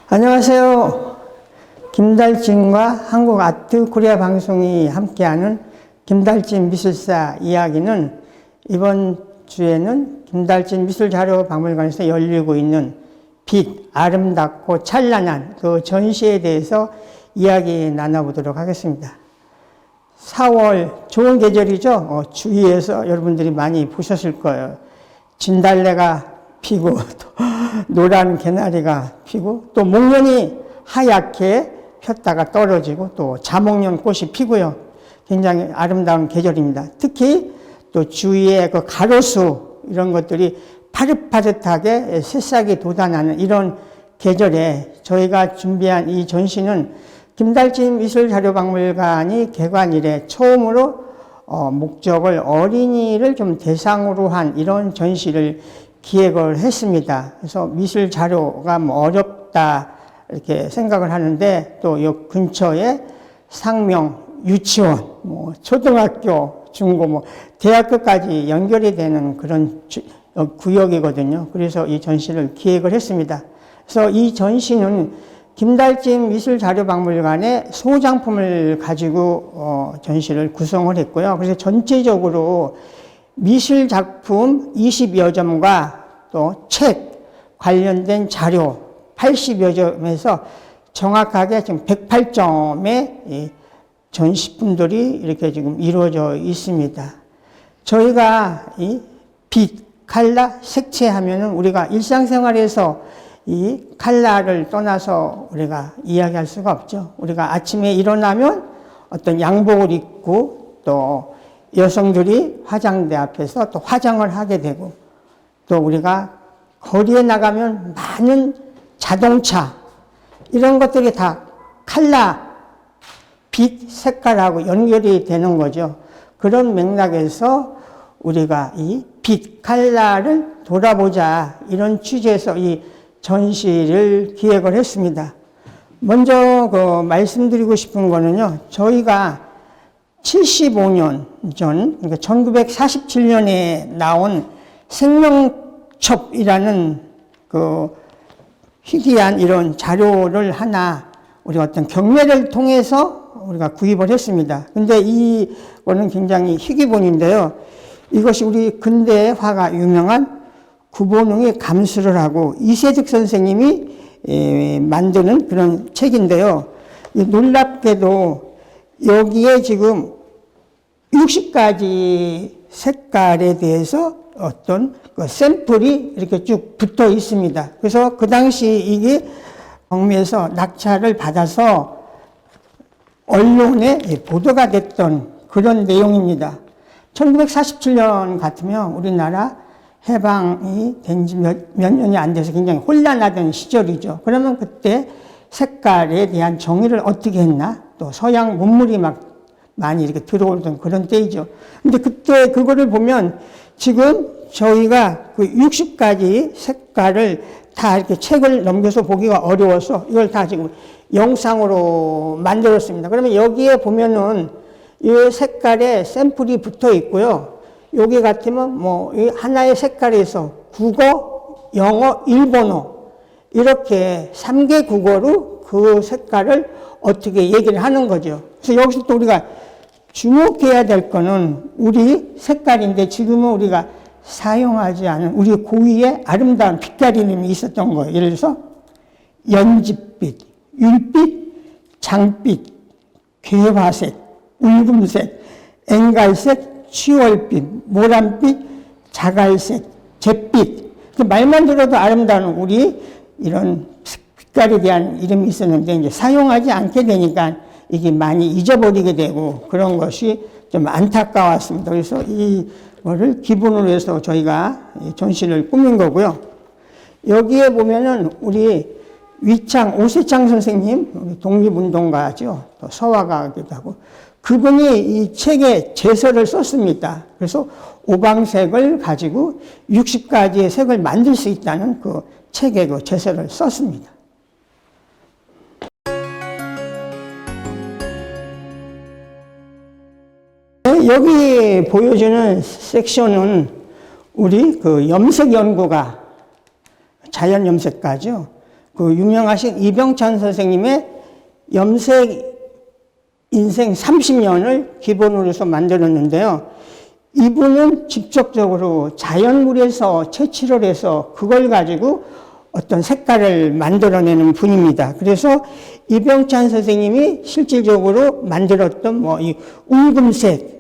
안녕하세요. 김달진과 한국아트코리아 방송이 함께하는 김달진 미술사 이야기는 이번 주에는 김달진 미술자료박물관에서 열리고 있는 빛, 아름답고 찬란한 그 전시에 대해서 이야기 나눠보도록 하겠습니다. 4월 좋은 계절이죠. 주위에서 여러분들이 많이 보셨을 거예요. 진달래가 피고 또 노란 개나리가 피고 또 목련이 하얗게 폈다가 떨어지고 또 자목련 꽃이 피고요. 굉장히 아름다운 계절입니다. 특히 또 주위에 그 가로수 이런 것들이 파릇파릇하게 새싹이 돋아나는 이런 계절에 저희가 준비한 이 전시는 김달진 미술자료박물관이 개관 이래 처음으로 목적을 어린이를 좀 대상으로 한 이런 전시를 기획을 했습니다. 그래서 미술 자료가 뭐 어렵다 이렇게 생각을 하는데 또 이 근처에 상명, 유치원, 뭐 초등학교, 중고, 뭐 대학교까지 연결이 되는 그런 구역이거든요. 그래서 이 전시를 기획을 했습니다. 그래서 이 전시는 김달진 미술자료박물관의 소장품을 가지고 전시를 구성을 했고요. 그래서 전체적으로 미술 작품 20여 점과 또 책 관련된 자료 80여 점에서 정확하게 지금 108점의 전시품들이 이렇게 지금 이루어져 있습니다. 저희가 이 빛, 컬러, 색채 하면은 우리가 일상생활에서 이 컬러를 떠나서 우리가 이야기할 수가 없죠. 우리가 아침에 일어나면 어떤 양복을 입고 또 여성들이 화장대 앞에서 또 화장을 하게 되고 또 우리가 거리에 나가면 많은 자동차 이런 것들이 다 컬러, 빛, 색깔하고 연결이 되는 거죠. 그런 맥락에서 우리가 이 빛, 컬러를 돌아보자 이런 취지에서 이 전시를 기획을 했습니다. 먼저 말씀드리고 싶은 거는요. 저희가 75년 전, 그러니까 1947년에 나온 생명첩이라는 그 희귀한 이런 자료를 하나 우리가 어떤 경매를 통해서 우리가 구입을 했습니다. 근데 이거는 굉장히 희귀본인데요. 이것이 우리 근대화가 유명한 구본웅이 감수를 하고 이세득 선생님이 만드는 그런 책인데요. 놀랍게도 여기에 지금 60가지 색깔에 대해서 어떤 그 샘플이 이렇게 쭉 붙어 있습니다. 그래서 그 당시 이게 경매에서 낙찰을 받아서 언론에 보도가 됐던 그런 내용입니다. 1947년 같으면 우리나라 해방이 된 지 몇 년이 안 돼서 굉장히 혼란하던 시절이죠. 그러면 그때 색깔에 대한 정의를 어떻게 했나? 또 서양 문물이 막 많이 이렇게 들어오던 그런 때이죠. 근데 그때 그거를 보면 지금 저희가 그 60가지 색깔을 다 이렇게 책을 넘겨서 보기가 어려워서 이걸 다 지금 영상으로 만들었습니다. 그러면 여기에 보면은 이 색깔에 샘플이 붙어 있고요. 여기 같으면 뭐 하나의 색깔에서 국어, 영어, 일본어 이렇게 3개 국어로 그 색깔을 어떻게 얘기를 하는 거죠. 그래서 여기서 또 우리가 주목해야 될 거는 우리 색깔인데 지금은 우리가 사용하지 않은 우리 고유의 아름다운 빛깔 이름이 있었던 거예요. 예를 들어서 연집빛, 율빛, 장빛, 괴화색, 울금색, 앵갈색, 취월빛, 모란빛, 자갈색, 잿빛. 말만 들어도 아름다운 우리 이런 빛깔에 대한 이름이 있었는데 이제 사용하지 않게 되니까 이게 많이 잊어버리게 되고 그런 것이 좀 안타까웠습니다. 그래서 이거를 기본으로 해서 저희가 전시를 꾸민 거고요. 여기에 보면은 우리 위창, 오세창 선생님, 독립운동가죠. 또 서화가기도 하고, 그분이 이 책에 제서를 썼습니다. 그래서 오방색을 가지고 60가지의 색을 만들 수 있다는 그 책에 그 제서를 썼습니다. 여기 보여주는 섹션은 우리 그 염색 연구가, 자연 염색가죠. 그 유명하신 이병찬 선생님의 염색 인생 30년을 기본으로 해서 만들었는데요. 이분은 직접적으로 자연물에서 채취를 해서 그걸 가지고 어떤 색깔을 만들어내는 분입니다. 그래서 이병찬 선생님이 실질적으로 만들었던 뭐 이 울금색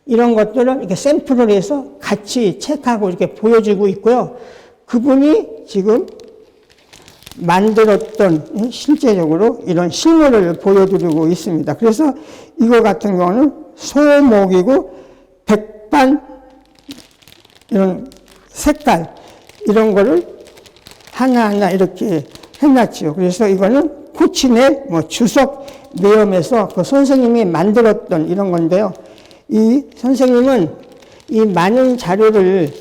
이런 것들을 이렇게 샘플을 해서 같이 책하고 이렇게 보여주고 있고요. 그분이 지금 만들었던 실제적으로 이런 실물을 보여드리고 있습니다. 그래서 이거 같은 경우는 소목이고 백반 이런 색깔 이런 거를 하나하나 이렇게 해놨죠. 그래서 이거는 코치넬 뭐 주석 매염에서 그 선생님이 만들었던 이런 건데요. 이 선생님은 이 많은 자료를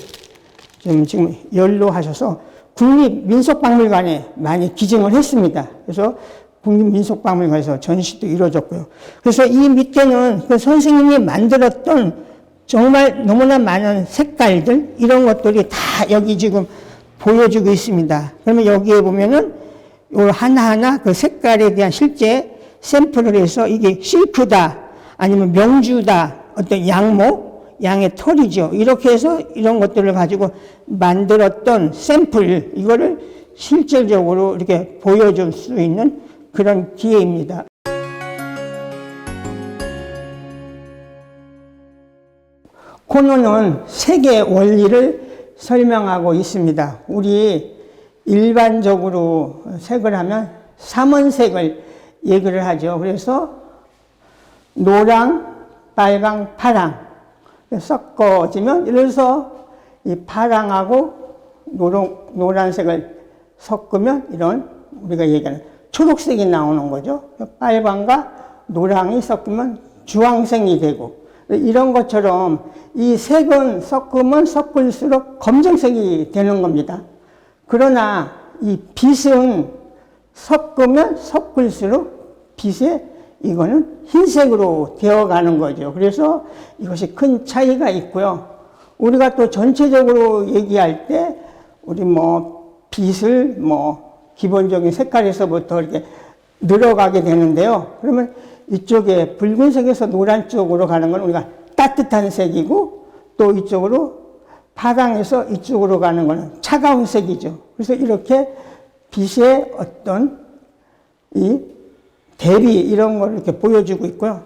지금 연로하셔서 국립민속박물관에 많이 기증을 했습니다. 그래서 국립민속박물관에서 전시도 이루어졌고요. 그래서 이 밑에는 그 선생님이 만들었던 정말 너무나 많은 색깔들, 이런 것들이 다 여기 지금 보여주고 있습니다. 그러면 여기에 보면은 요 하나하나 그 색깔에 대한 실제 샘플을 해서 이게 실크다, 아니면 명주다, 어떤 양모, 양의 털이죠. 이렇게 해서 이런 것들을 가지고 만들었던 샘플, 이거를 실질적으로 이렇게 보여줄 수 있는 그런 기회입니다. 코너는 색의 원리를 설명하고 있습니다. 우리 일반적으로 색을 하면 삼원색을 얘기를 하죠. 그래서 노랑, 빨강, 파랑 섞어지면, 이래서 이 파랑하고 노란색을 섞으면 이런 우리가 얘기하는 초록색이 나오는 거죠. 빨강과 노랑이 섞으면 주황색이 되고, 이런 것처럼 이 색은 섞으면 섞을수록 검정색이 되는 겁니다. 그러나 이 빛은 섞으면 섞을수록 빛의 이거는 흰색으로 되어가는 거죠. 그래서 이것이 큰 차이가 있고요. 우리가 또 전체적으로 얘기할 때 우리 뭐 빛을 뭐 기본적인 색깔에서부터 이렇게 늘어가게 되는데요. 그러면 이쪽에 붉은색에서 노란 쪽으로 가는 건 우리가 따뜻한 색이고, 또 이쪽으로 파랑에서 이쪽으로 가는 거는 차가운 색이죠. 그래서 이렇게 빛의 어떤 이 대비 이런 걸 이렇게 보여주고 있고요.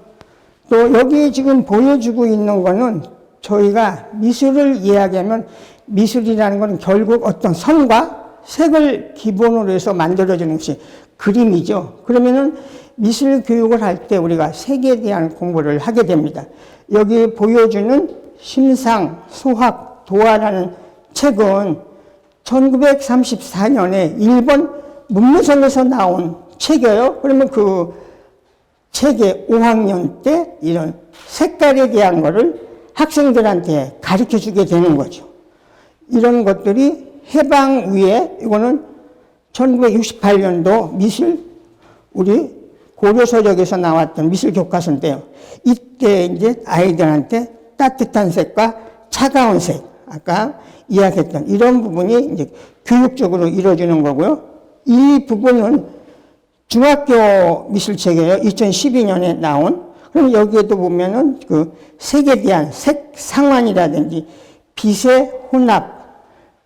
또 여기 지금 보여주고 있는 거는 저희가 미술을 이야기하면 미술이라는 것은 결국 어떤 선과 색을 기본으로 해서 만들어지는 것이 그림이죠. 그러면은 미술 교육을 할 때 우리가 색에 대한 공부를 하게 됩니다. 여기 보여주는 심상, 소학, 도화라는 책은 1934년에 일본 문무성에서 나온 책이에요. 그러면 그 책의 5학년 때 이런 색깔에 대한 거를 학생들한테 가르쳐 주게 되는 거죠. 이런 것들이 해방 후에, 이거는 1968년도 미술, 우리 고려서적에서 나왔던 미술 교과서인데요. 이때 이제 아이들한테 따뜻한 색과 차가운 색, 아까 이야기했던 이런 부분이 이제 교육적으로 이루어지는 거고요. 이 부분은 중학교 미술책이에요. 2012년에 나온. 그럼 여기에도 보면은 그 색에 대한 색 상환이라든지 빛의 혼합,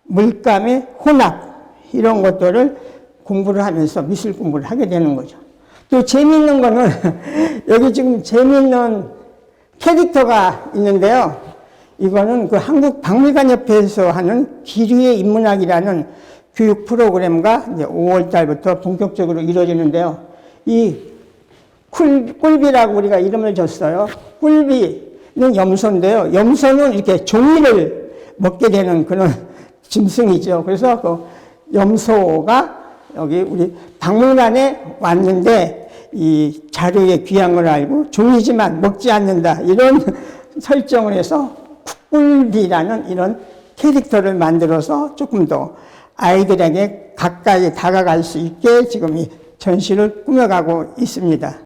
물감의 혼합, 이런 것들을 공부를 하면서 미술 공부를 하게 되는 거죠. 또 재미있는 거는 여기 지금 재미있는 캐릭터가 있는데요. 이거는 그 한국박물관협회에서 하는 기류의 인문학이라는 교육 프로그램과 이제 5월 달부터 본격적으로 이루어지는데요. 이 꿀비라고 우리가 이름을 줬어요. 꿀비는 염소인데요. 염소는 이렇게 종이를 먹게 되는 그런 짐승이죠. 그래서 그 염소가 여기 우리 박물관에 왔는데 이 자료의 귀한 걸 알고 종이지만 먹지 않는다. 이런 설정을 해서 꿀비라는 이런 캐릭터를 만들어서 조금 더 아이들에게 가까이 다가갈 수 있게 지금 이 전시를 꾸며가고 있습니다.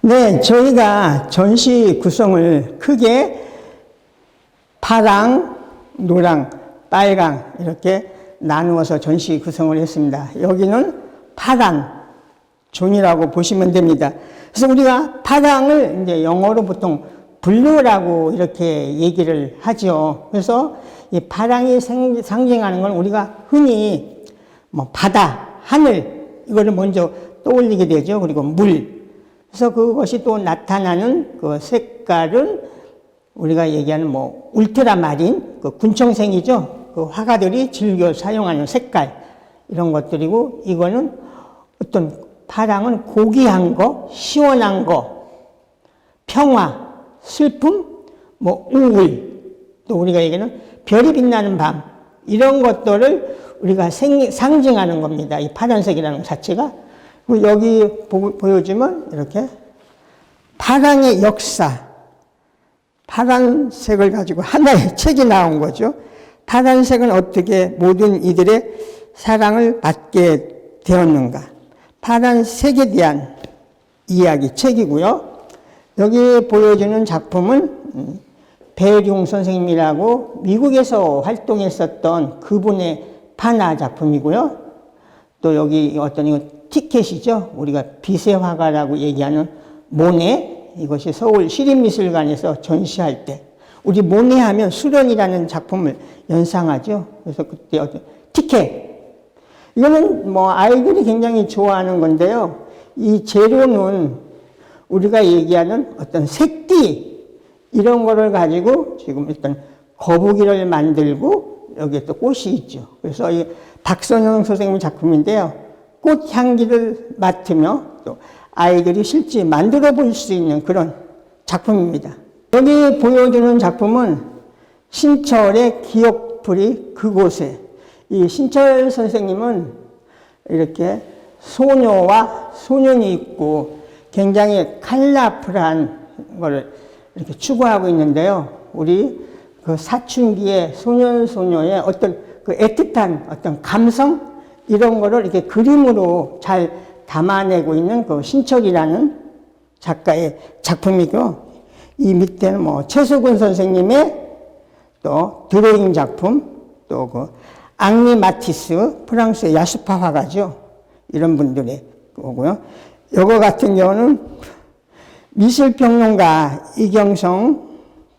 네, 저희가 전시 구성을 크게 파랑, 노랑, 빨강 이렇게 나누어서 전시 구성을 했습니다. 여기는 파란 종이라고 보시면 됩니다. 그래서 우리가 파랑을 이제 영어로 보통 블루라고 이렇게 얘기를 하죠. 그래서 이 파랑이 상징하는 건 우리가 흔히 뭐 바다, 하늘 이거를 먼저 떠올리게 되죠. 그리고 물. 그래서 그것이 또 나타나는 그 색깔은 우리가 얘기하는 뭐 울트라마린 그 군청색이죠. 그 화가들이 즐겨 사용하는 색깔 이런 것들이고, 이거는 어떤 파랑은 고귀한 거, 시원한 거, 평화, 슬픔, 뭐 우울, 또 우리가 얘기하는 별이 빛나는 밤 이런 것들을 우리가 상징하는 겁니다. 이 파란색이라는 것 자체가. 여기 보여주면 이렇게 파랑의 역사, 파란색을 가지고 하나의 책이 나온 거죠. 파란색은 어떻게 모든 이들의 사랑을 받게 되었는가. 파란색에 대한 이야기 책이고요. 여기 보여주는 작품은 배룡 선생님이라고 미국에서 활동했었던 그분의 판화 작품이고요. 또 여기 어떤 이거 티켓이죠. 우리가 빛의 화가라고 얘기하는 모네, 이것이 서울 시립미술관에서 전시할 때 우리 모네 하면 수련이라는 작품을 연상하죠. 그래서 그때 어떤 티켓, 이거는 뭐 아이들이 굉장히 좋아하는 건데요. 이 재료는 우리가 얘기하는 어떤 색띠 이런 거를 가지고 지금 일단 거북이를 만들고 여기에 또 꽃이 있죠. 그래서 이 박선영 선생님 작품인데요. 꽃 향기를 맡으며 또 아이들이 실제 만들어 볼 수 있는 그런 작품입니다. 여기 보여주는 작품은 신철의 기억풀이 그곳에. 이 신철 선생님은 이렇게 소녀와 소년이 있고 굉장히 컬러풀한 걸 이렇게 추구하고 있는데요. 우리 그 사춘기의 소년, 소녀의 어떤 그 애틋한 어떤 감성 이런 거를 이렇게 그림으로 잘 담아내고 있는 그 신철이라는 작가의 작품이고, 이 밑에는 뭐 최수근 선생님의 또 드로잉 작품, 또 그 앙리 마티스 프랑스의 야수파 화가죠. 이런 분들의 거고요. 요거 같은 경우는 미술평론가 이경성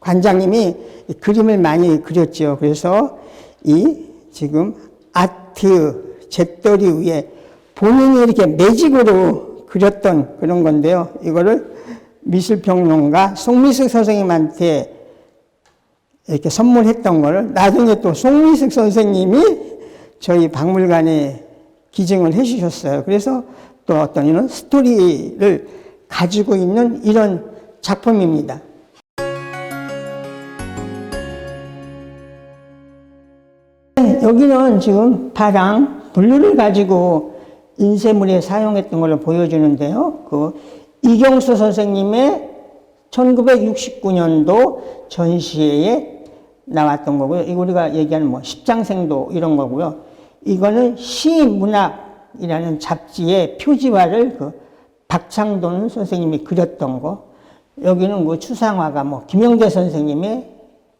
관장님이 그림을 많이 그렸죠. 그래서 이 지금 아트 잿더리 위에 본인이 이렇게 매직으로 그렸던 그런 건데요. 이거를 미술평론가 송미숙 선생님한테 이렇게 선물했던 거를 나중에 또 송미숙 선생님이 저희 박물관에 기증을 해 주셨어요. 그래서 또 어떤 이런 스토리를 가지고 있는 이런 작품입니다. 여기는 지금 파랑, 블루를 가지고 인쇄물에 사용했던 걸 보여주는데요. 그 이경수 선생님의 1969년도 전시회에 나왔던 거고요. 이거 우리가 얘기하는 뭐 십장생도 이런 거고요. 이거는 시문학이라는 잡지의 표지화를 그 박창돈 선생님이 그렸던 거. 여기는 그 추상화가 뭐 김영대 선생님의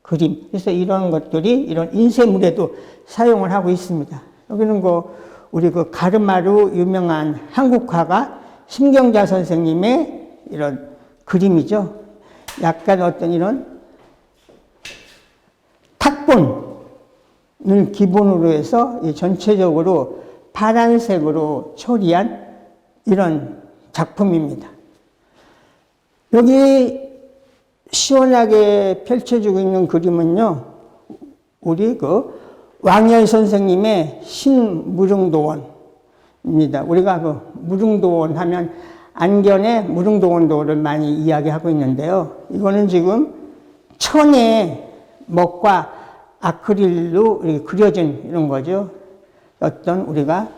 그림. 그래서 이런 것들이 이런 인쇄물에도 사용을 하고 있습니다. 여기는 그 우리 그 가르마루 유명한 한국화가 심경자 선생님의 이런 그림이죠. 약간 어떤 이런 탁본, 기본으로 해서 이 전체적으로 파란색으로 처리한 이런 작품입니다. 여기 시원하게 펼쳐지고 있는 그림은요, 우리 왕열 선생님의 신무릉도원입니다. 우리가 무릉도원 하면 안견의 무릉도원도를 많이 이야기하고 있는데요. 이거는 지금 천의 먹과 아크릴로 이렇게 그려진 이런 거죠. 어떤 우리가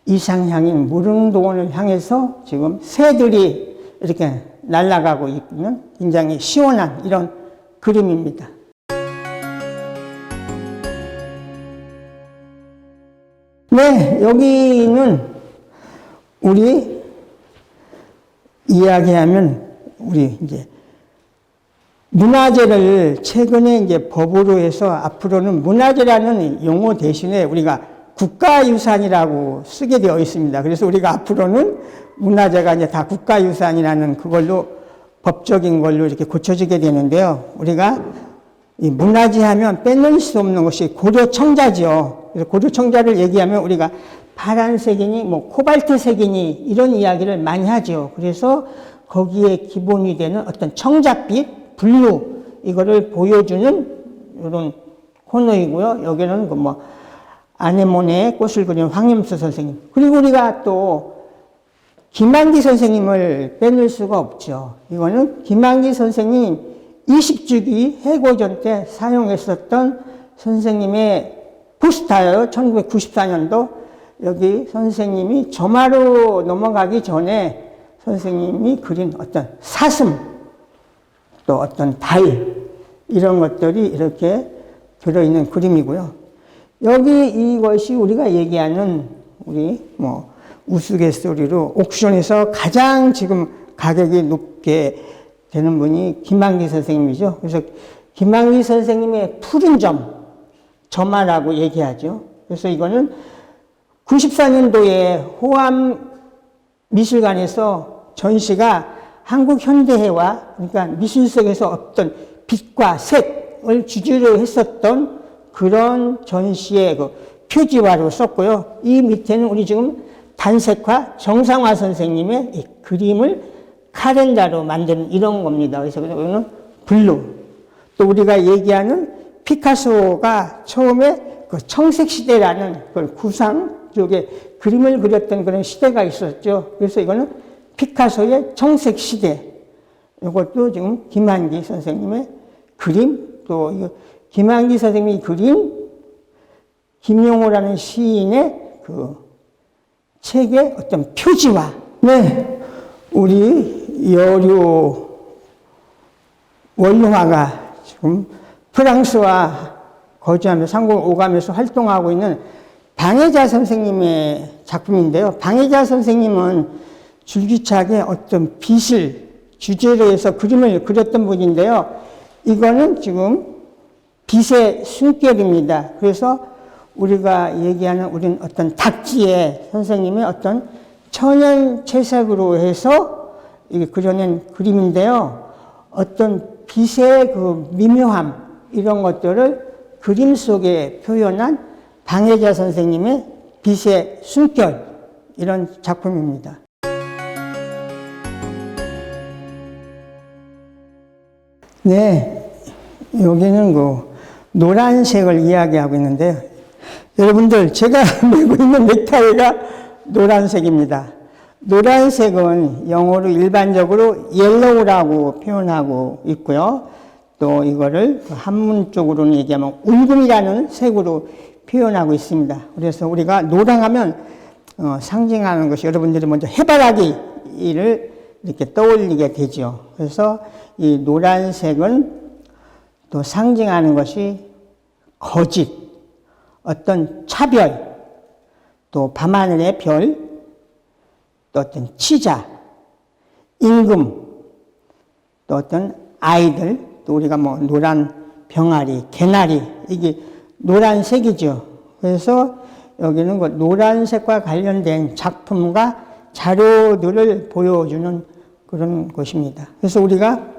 이상향인 무릉도원을 향해서 지금 새들이 이렇게 날아가고 있는 굉장히 시원한 이런 그림입니다. 네, 여기는 우리 이야기하면 우리 이제 문화재를 최근에 이제 법으로 해서 앞으로는 문화재라는 용어 대신에 우리가 국가유산이라고 쓰게 되어 있습니다. 그래서 우리가 앞으로는 문화재가 이제 다 국가유산이라는 그걸로 법적인 걸로 이렇게 고쳐지게 되는데요. 우리가 이 문화재 하면 빼놓을 수 없는 것이 고려청자죠. 그래서 고려청자를 얘기하면 우리가 파란색이니 뭐 코발트색이니 이런 이야기를 많이 하죠. 그래서 거기에 기본이 되는 어떤 청자빛, 블루 이거를 보여주는 이런 코너이고요. 여기는 아네모네의 꽃을 그린 황염수 선생님. 그리고 우리가 또 김한기 선생님을 빼놓을 수가 없죠. 이거는 김한기 선생님 20주기 해고전 때 사용했었던 선생님의 포스터예요. 1994년도. 여기 선생님이 점화로 넘어가기 전에 선생님이 그린 어떤 사슴, 또 어떤 달, 이런 것들이 이렇게 들어있는 그림이고요. 여기 이것이 우리가 얘기하는 우리 우스갯소리로 옥션에서 가장 지금 가격이 높게 되는 분이 김한기 선생님이죠. 그래서 김한기 선생님의 푸른 점화라고 얘기하죠. 그래서 이거는 94년도에 호암 미술관에서 전시가 한국 현대회와 그러니까 미술 속에서 어떤 빛과 색을 주제로 했었던 그런 전시의 표지화로 썼고요. 이 밑에는 우리 지금 단색화 정상화 선생님의 이 그림을 카렌다로 만든 이런 겁니다. 그래서 이거는 블루. 또 우리가 얘기하는 피카소가 처음에 그 청색시대라는 그 구상 쪽에 그림을 그렸던 그런 시대가 있었죠. 그래서 이거는 피카소의 청색시대. 이것도 지금 김한기 선생님의 그림, 또 이거 김한기 선생님이 그린 김용호라는 시인의 그 책의 어떤 표지화. 네, 우리 여류 원료화가 지금 프랑스와 거주하며 상공을 오가면서 활동하고 있는 방해자 선생님의 작품인데요. 방해자 선생님은 줄기차게 어떤 빛을 주제로 해서 그림을 그렸던 분인데요. 이거는 지금 빛의 숨결입니다. 그래서 우리가 얘기하는 우리는 어떤 닥지의 선생님의 어떤 천연채색으로 해서 이게 그려낸 그림인데요. 어떤 빛의 그 미묘함 이런 것들을 그림 속에 표현한 방해자 선생님의 빛의 숨결 이런 작품입니다. 네, 여기는 노란색을 이야기하고 있는데요. 여러분들, 제가 메고 있는 넥타이가 노란색입니다. 노란색은 영어로 일반적으로 옐로우라고 표현하고 있고요. 또 이거를 한문 쪽으로는 얘기하면 울금이라는 색으로 표현하고 있습니다. 그래서 우리가 노랑하면 상징하는 것이 여러분들이 먼저 해바라기를 이렇게 떠올리게 되죠. 그래서 이 노란색은 또 상징하는 것이 거짓, 어떤 차별, 또 밤하늘의 별, 또 어떤 치자, 임금, 또 어떤 아이들, 또 우리가 노란 병아리, 개나리, 이게 노란색이죠. 그래서 여기는 노란색과 관련된 작품과 자료들을 보여주는 그런 곳입니다. 그래서 우리가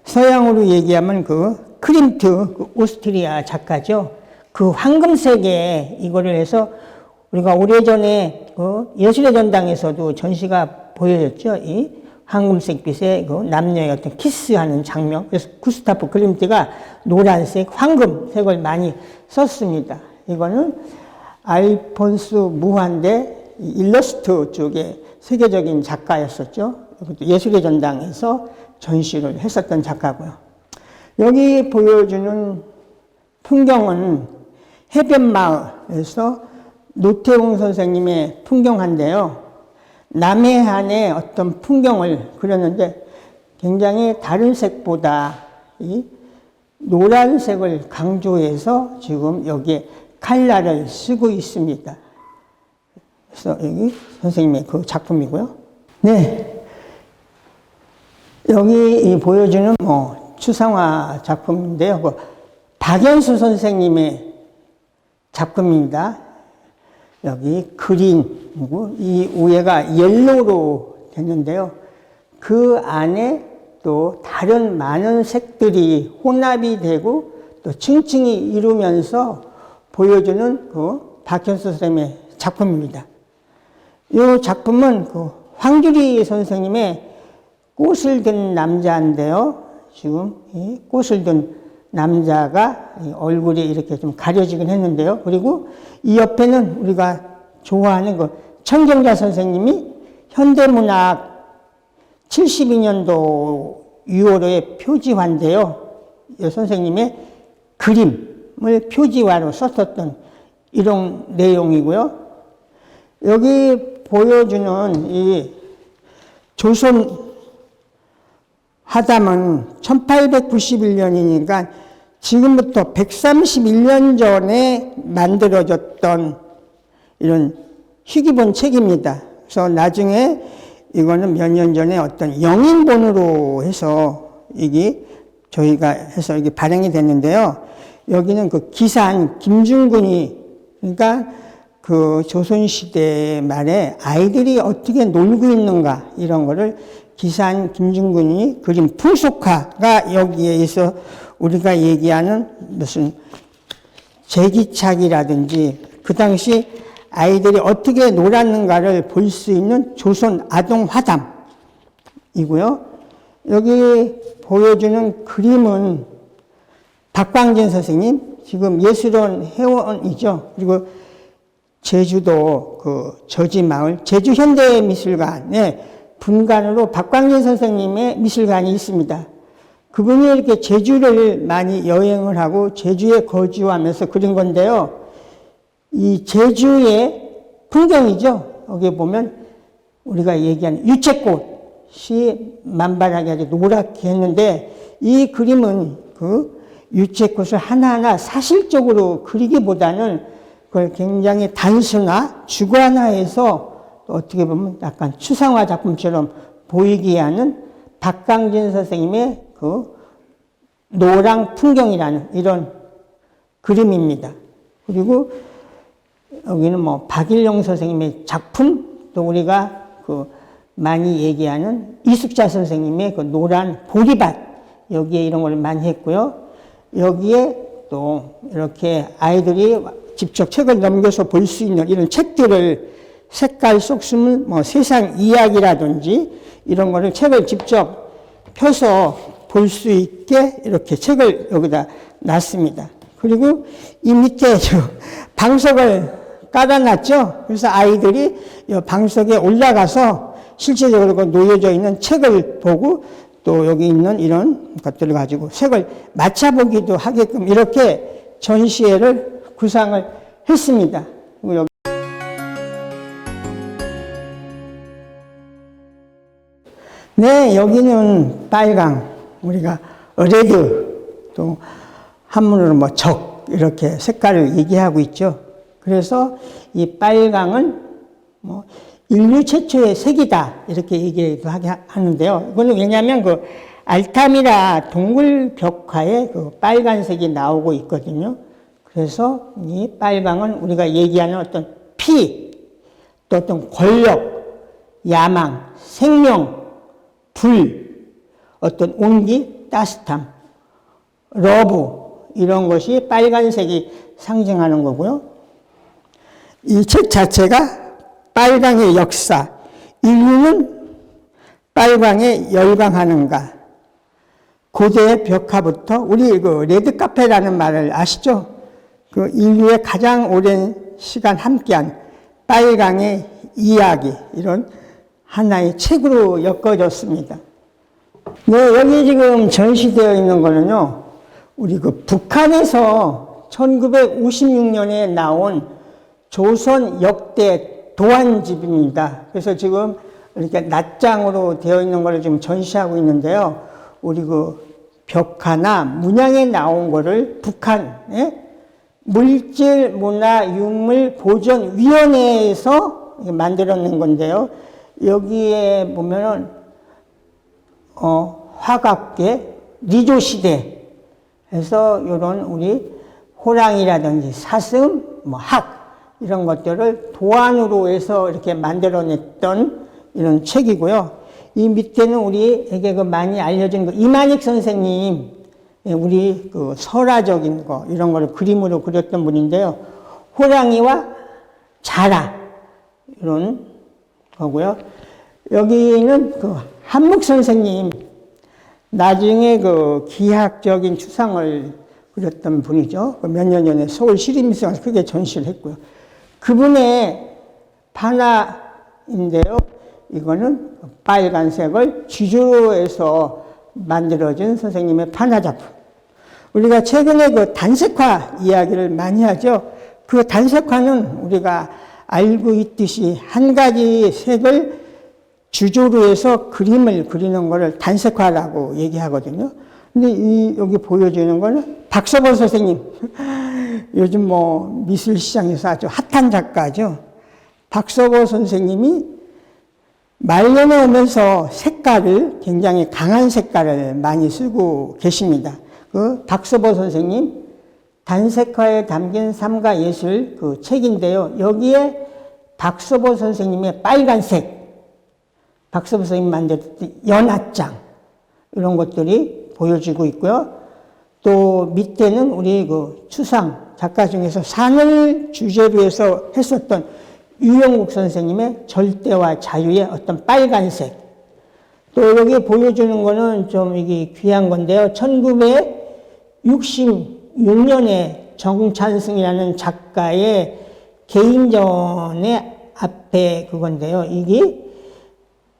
서양으로 얘기하면 크림트, 오스트리아 작가죠. 그 황금색에 이거를 해서 우리가 오래전에 그 예술의 전당에서도 전시가 보여졌죠. 이 황금색빛의 그 남녀의 어떤 키스하는 장면. 그래서 구스타프 클림트가 노란색, 황금색을 많이 썼습니다. 이거는 알폰스 무한대 일러스트 쪽에 세계적인 작가였었죠. 예술의 전당에서 전시를 했었던 작가고요. 여기 보여주는 풍경은 해변마을에서 노태웅 선생님의 풍경한데요. 남해안의 어떤 풍경을 그렸는데 굉장히 다른 색보다 이 노란색을 강조해서 지금 여기에 칼라를 쓰고 있습니다. 그래서 여기 선생님의 그 작품이고요. 네. 여기 보여주는 추상화 작품인데요. 그 박연수 선생님의 작품입니다. 여기 그린이고 이 위에가 옐로우로 됐는데요. 그 안에 또 다른 많은 색들이 혼합이 되고 또 층층이 이루면서 보여주는 그 박연수 선생님의 작품입니다. 이 작품은 그 황규리 선생님의 꽃을 든 남자인데요. 지금 이 꽃을 든 남자가 얼굴이 이렇게 좀 가려지긴 했는데요. 그리고 이 옆에는 우리가 좋아하는 그 천경자 선생님이 현대문학 72년도 6월호의 표지화인데요. 이 선생님의 그림을 표지화로 썼었던 이런 내용이고요. 여기 보여주는 이 조선 화담은 1891년이니까 지금부터 131년 전에 만들어졌던 이런 희귀본 책입니다. 그래서 나중에 이거는 몇 년 전에 어떤 영인본으로 해서 이게 저희가 해서 이게 발행이 됐는데요. 여기는 그 기산 김중근이 그러니까 그 조선시대 말에 아이들이 어떻게 놀고 있는가 이런 거를 기산 김중근이 그린 풍속화가 여기에 있어 우리가 얘기하는 무슨 제기차기라든지 그 당시 아이들이 어떻게 놀았는가를 볼 수 있는 조선 아동 화담이고요. 여기 보여주는 그림은 박광진 선생님, 지금 예술원 회원이죠. 그리고 제주도 그 저지마을 제주현대미술관에 분관으로 박광진 선생님의 미술관이 있습니다. 그분이 이렇게 제주를 많이 여행을 하고 제주에 거주하면서 그린 건데요. 이 제주의 풍경이죠. 여기 보면 우리가 얘기하는 유채꽃이 만발하게 아주 노랗게 했는데 이 그림은 그 유채꽃을 하나하나 사실적으로 그리기보다는 그걸 굉장히 단순화, 주관화해서 어떻게 보면 약간 추상화 작품처럼 보이게 하는 박광진 선생님의 그 노랑 풍경이라는 이런 그림입니다. 그리고 여기는 뭐 박일영 선생님의 작품, 또 우리가 그 많이 얘기하는 이숙자 선생님의 그 노란 보리밭, 여기에 이런 걸 많이 했고요. 여기에 또 이렇게 아이들이 직접 책을 넘겨서 볼 수 있는 이런 책들을 색깔 속 숨은 뭐 세상 이야기라든지 이런 거를 책을 직접 펴서 볼 수 있게 이렇게 책을 여기다 놨습니다. 그리고 이 밑에 방석을 깔아놨죠. 그래서 아이들이 이 방석에 올라가서 실제적으로 그 놓여져 있는 책을 보고 또 여기 있는 이런 것들을 가지고 색을 맞춰보기도 하게끔 이렇게 전시회를 구상을 했습니다. 그리고 여기 네, 여기는 빨강, 우리가 레드, 또 한문으로 뭐 적, 이렇게 색깔을 얘기하고 있죠. 그래서 이 빨강은 뭐 인류 최초의 색이다, 이렇게 얘기도 하는데요. 이거는 왜냐하면 그 알타미라 동굴 벽화에 그 빨간색이 나오고 있거든요. 그래서 이 빨강은 우리가 얘기하는 어떤 피, 또 어떤 권력, 야망, 생명, 불, 어떤 온기, 따뜻함, 러브, 이런 것이 빨간색이 상징하는 거고요. 이 책 자체가 빨강의 역사, 인류는 빨강에 열광하는가. 고대 벽화부터 우리 그 레드카페라는 말을 아시죠? 그 인류의 가장 오랜 시간 함께한 빨강의 이야기, 이런 하나의 책으로 엮어졌습니다. 네, 여기 지금 전시되어 있는 거는요, 우리 그 북한에서 1956년에 나온 조선 역대 도안집입니다. 그래서 지금 이렇게 낱장으로 되어 있는 걸 지금 전시하고 있는데요. 우리 그 벽화나 문양에 나온 거를 북한의 물질문화유물보존위원회에서 만들어낸 건데요. 여기에 보면은 화갑계, 리조시대 해서 이런 우리 호랑이라든지 사슴, 학 이런 것들을 도안으로 해서 이렇게 만들어냈던 이런 책이고요. 이 밑에는 우리에게 그 많이 알려진 그 이만익 선생님, 우리 그 설화적인 거 이런 거를 그림으로 그렸던 분인데요. 호랑이와 자라 이런 거고요. 여기는 그 한묵 선생님, 나중에 그 기하학적인 추상을 그렸던 분이죠. 몇 년 전에 서울 시립미술관에서 크게 전시를 했고요. 그분의 판화인데요. 이거는 빨간색을 지주로 해서 만들어진 선생님의 판화 작품. 우리가 최근에 그 단색화 이야기를 많이 하죠. 그 단색화는 우리가 알고 있듯이 한 가지 색을 주조로 해서 그림을 그리는 것을 단색화라고 얘기하거든요. 근데 여기 보여주는 거는 박서보 선생님. 요즘 미술 시장에서 아주 핫한 작가죠. 박서보 선생님이 말년에 오면서 색깔을, 굉장히 강한 색깔을 많이 쓰고 계십니다. 그 박서보 선생님 단색화에 담긴 삶과 예술 그 책인데요. 여기에 박서보 선생님의 빨간색, 박서보 선생님 만들었던 연합장 이런 것들이 보여지고 있고요. 또 밑에는 우리 그 추상 작가 중에서 산을 주제로 해서 했었던 유영국 선생님의 절대와 자유의 어떤 빨간색. 또 여기 보여주는 거는 좀 이게 귀한 건데요. 1966년에 정찬승이라는 작가의 개인전의 앞에 그건데요. 이게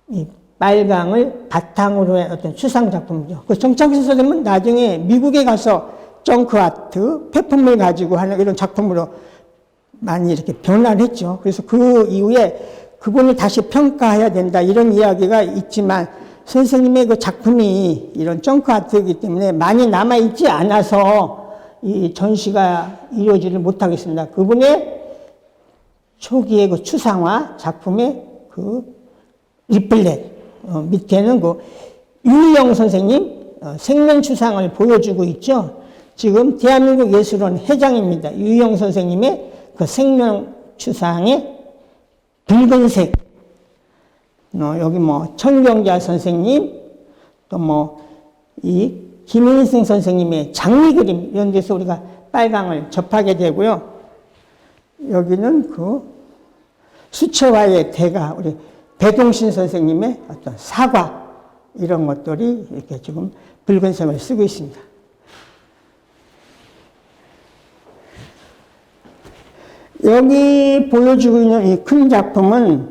이 빨강을 바탕으로 한 어떤 추상 작품이죠. 그 정찬승 선생님은 나중에 미국에 가서 정크아트, 폐품을 가지고 하는 이런 작품으로 많이 이렇게 변화를 했죠. 그래서 그 이후에 그분을 다시 평가해야 된다 이런 이야기가 있지만 선생님의 그 작품이 이런 정크아트이기 때문에 많이 남아있지 않아서 이 전시가 이루어지를 못하겠습니다. 그분의 초기의 그 추상화 작품의 그 리플렛, 밑에는 그 유희영 선생님 생명추상을 보여주고 있죠. 지금 대한민국 예술원 회장입니다. 유희영 선생님의 그 생명추상의 붉은색, 여기 천경자 선생님, 또 이 김인승 선생님의 장미 그림, 이런 데서 우리가 빨강을 접하게 되고요. 여기는 그 수채화의 대가, 우리 배동신 선생님의 어떤 사과, 이런 것들이 이렇게 지금 붉은색을 쓰고 있습니다. 여기 보여주고 있는 이 큰 작품은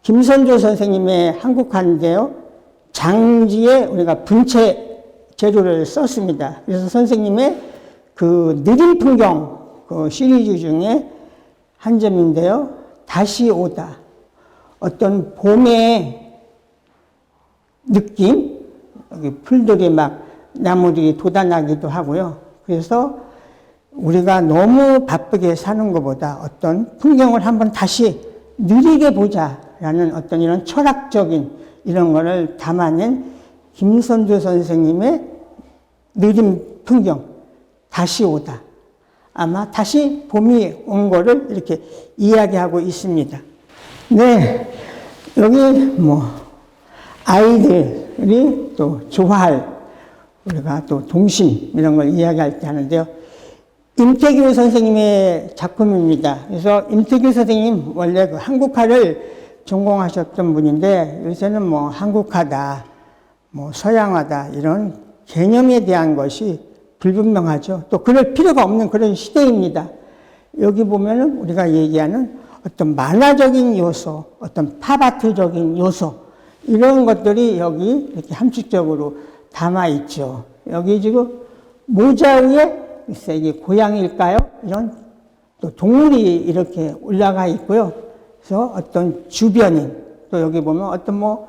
김선조 선생님의 한국화인데요. 장지에 우리가 분체 재료를 썼습니다. 그래서 선생님의 그 느린 풍경 그 시리즈 중에 한 점인데요. 다시 오다. 어떤 봄의 느낌, 여기 풀들이 막 나무들이 돋아나기도 하고요. 그래서 우리가 너무 바쁘게 사는 것보다 어떤 풍경을 한번 다시 느리게 보자라는 어떤 이런 철학적인 이런 거를 담아낸 김선조 선생님의 느린 풍경, 다시 오다. 아마 다시 봄이 온 거를 이렇게 이야기하고 있습니다. 네, 여기 아이들이 또 좋아할 우리가 또 동심 이런 걸 이야기할 때 하는데요. 임태규 선생님의 작품입니다. 그래서 임태규 선생님 원래 그 한국화를 전공하셨던 분인데 요새는 뭐 한국화다, 뭐 서양화다 이런 개념에 대한 것이 불분명하죠. 또 그럴 필요가 없는 그런 시대입니다. 여기 보면은 우리가 얘기하는 어떤 만화적인 요소, 어떤 팝아트적인 요소 이런 것들이 여기 이렇게 함축적으로 담아 있죠. 여기 지금 모자 위에 글쎄 이게 고양이일까요? 이런 또 동물이 이렇게 올라가 있고요. 그래서 어떤 주변인 또 여기 보면 어떤 뭐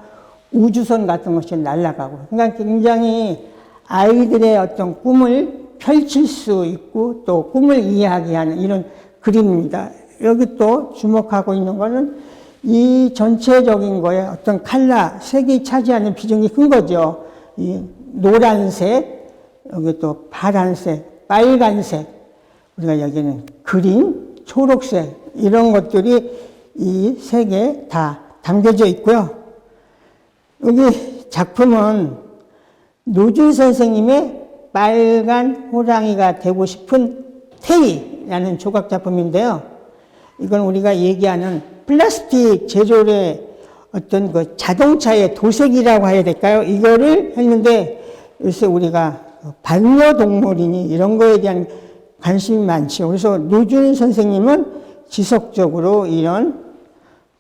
우주선 같은 것이 날아가고 그러니까 굉장히 아이들의 어떤 꿈을 펼칠 수 있고 또 꿈을 이야기하는 이런 그림입니다. 여기 또 주목하고 있는 거는 이 전체적인 거에 어떤 컬러, 색이 차지하는 비중이 큰 거죠. 이 노란색, 여기 또 파란색, 빨간색, 우리가 여기는 그린, 초록색 이런 것들이 이 색에 다 담겨져 있고요. 여기 작품은 노준 선생님의 빨간 호랑이가 되고 싶은 테이라는 조각 작품인데요. 이건 우리가 얘기하는 플라스틱 제조의 어떤 그 자동차의 도색이라고 해야 될까요? 이거를 했는데 요새 우리가 반려동물이니 이런 거에 대한 관심이 많죠. 그래서 노준 선생님은 지속적으로 이런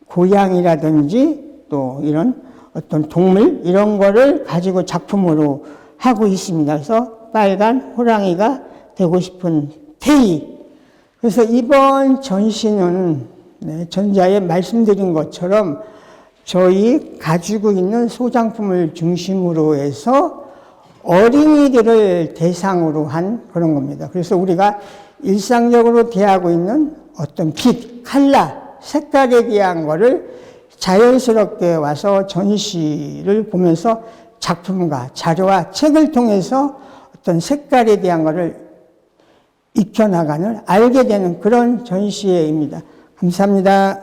고양이라든지 또 이런 어떤 동물 이런 거를 가지고 작품으로 하고 있습니다. 그래서 빨간 호랑이가 되고 싶은 테이. 그래서 이번 전시는 전자에 말씀드린 것처럼 저희 가지고 있는 소장품을 중심으로 해서 어린이들을 대상으로 한 그런 겁니다. 그래서 우리가 일상적으로 대하고 있는 어떤 빛, 컬러, 색깔에 대한 거를 자연스럽게 와서 전시를 보면서 작품과 자료와 책을 통해서 어떤 색깔에 대한 거를 익혀나가는, 알게 되는 그런 전시회입니다. 감사합니다.